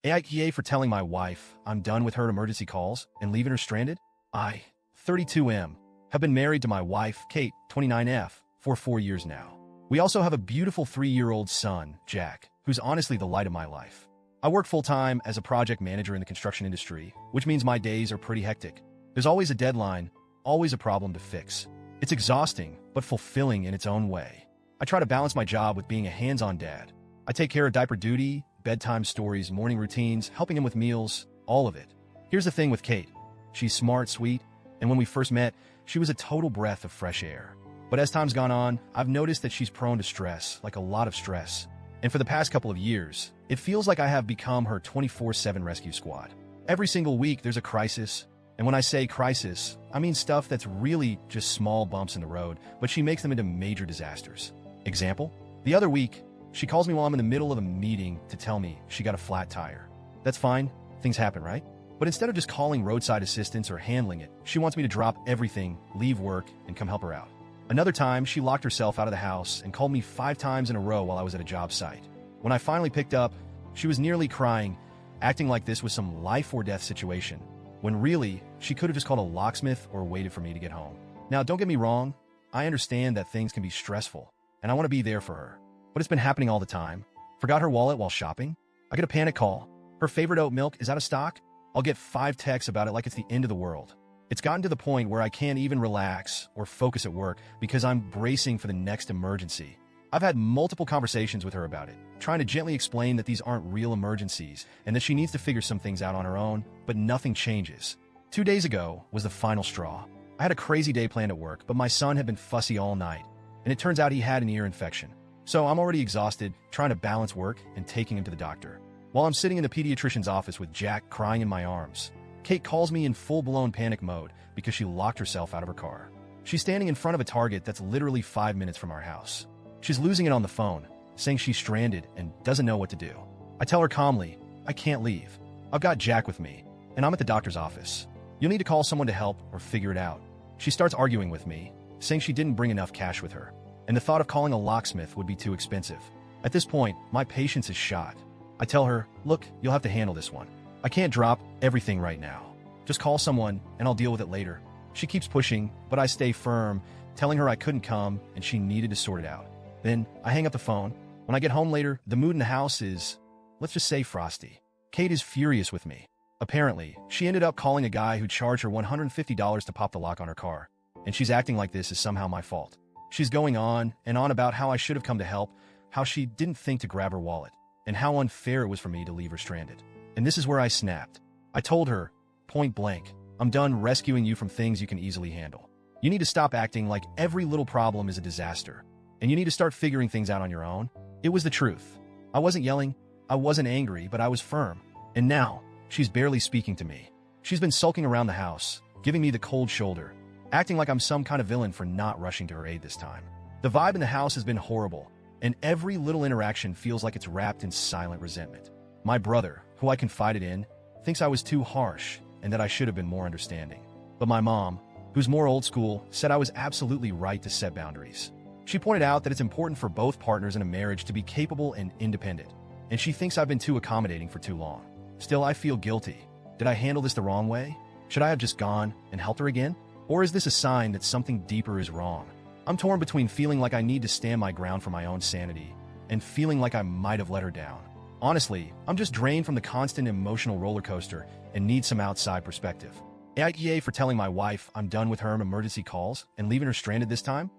AITA for telling my wife I'm done with her emergency calls and leaving her stranded? I, 32M, have been married to my wife, Kate, 29F, for 4 years now. We also have a beautiful 3-year-old son, Jack, who's honestly the light of my life. I work full-time as a project manager in the construction industry, which means my days are pretty hectic. There's always a deadline, always a problem to fix. It's exhausting, but fulfilling in its own way. I try to balance my job with being a hands-on dad. I take care of diaper duty, bedtime stories, morning routines, helping him with meals, all of it. Here's the thing with Kate. She's smart, sweet, and when we first met, she was a total breath of fresh air. But as time's gone on, I've noticed that she's prone to stress, like a lot of stress. And for the past couple of years, it feels like I have become her 24/7 rescue squad. Every single week, there's a crisis. And when I say crisis, I mean stuff that's really just small bumps in the road, but she makes them into major disasters. Example? The other week, she calls me while I'm in the middle of a meeting to tell me she got a flat tire. That's fine. Things happen, right? But instead of just calling roadside assistance or handling it, she wants me to drop everything, leave work, and come help her out. Another time, she locked herself out of the house and called me 5 times in a row while I was at a job site. When I finally picked up, she was nearly crying, acting like this was some life-or-death situation, when really, she could have just called a locksmith or waited for me to get home. Now, don't get me wrong, I understand that things can be stressful, and I want to be there for her. But it's been happening all the time. Forgot her wallet while shopping? I get a panic call. Her favorite oat milk is out of stock? I'll get 5 texts about it like it's the end of the world. It's gotten to the point where I can't even relax or focus at work because I'm bracing for the next emergency. I've had multiple conversations with her about it, trying to gently explain that these aren't real emergencies and that she needs to figure some things out on her own, but nothing changes. 2 days ago was the final straw. I had a crazy day planned at work, but my son had been fussy all night, and it turns out he had an ear infection. So I'm already exhausted, trying to balance work and taking him to the doctor. While I'm sitting in the pediatrician's office with Jack crying in my arms, Kate calls me in full-blown panic mode because she locked herself out of her car. She's standing in front of a Target that's literally 5 minutes from our house. She's losing it on the phone, saying she's stranded and doesn't know what to do. I tell her calmly, I can't leave. I've got Jack with me, and I'm at the doctor's office. You'll need to call someone to help or figure it out. She starts arguing with me, saying she didn't bring enough cash with her, and the thought of calling a locksmith would be too expensive. At this point, my patience is shot. I tell her, look, you'll have to handle this one. I can't drop everything right now. Just call someone, and I'll deal with it later. She keeps pushing, but I stay firm, telling her I couldn't come and she needed to sort it out. Then I hang up the phone. When I get home later, the mood in the house is, let's just say, frosty. Kate is furious with me. Apparently, she ended up calling a guy who charged her $150 to pop the lock on her car, and she's acting like this is somehow my fault. She's going on and on about how I should have come to help, how she didn't think to grab her wallet, and how unfair it was for me to leave her stranded. And this is where I snapped. I told her, point blank, I'm done rescuing you from things you can easily handle. You need to stop acting like every little problem is a disaster, and you need to start figuring things out on your own. It was the truth. I wasn't yelling, I wasn't angry, but I was firm. And now, she's barely speaking to me. She's been sulking around the house, giving me the cold shoulder, acting like I'm some kind of villain for not rushing to her aid this time. The vibe in the house has been horrible, and every little interaction feels like it's wrapped in silent resentment. My brother, who I confided in, thinks I was too harsh and that I should have been more understanding. But my mom, who's more old school, said I was absolutely right to set boundaries. She pointed out that it's important for both partners in a marriage to be capable and independent, and she thinks I've been too accommodating for too long. Still, I feel guilty. Did I handle this the wrong way? Should I have just gone and helped her again? Or is this a sign that something deeper is wrong? I'm torn between feeling like I need to stand my ground for my own sanity and feeling like I might have let her down. Honestly, I'm just drained from the constant emotional roller coaster and need some outside perspective. AITA for telling my wife I'm done with her emergency calls and leaving her stranded this time?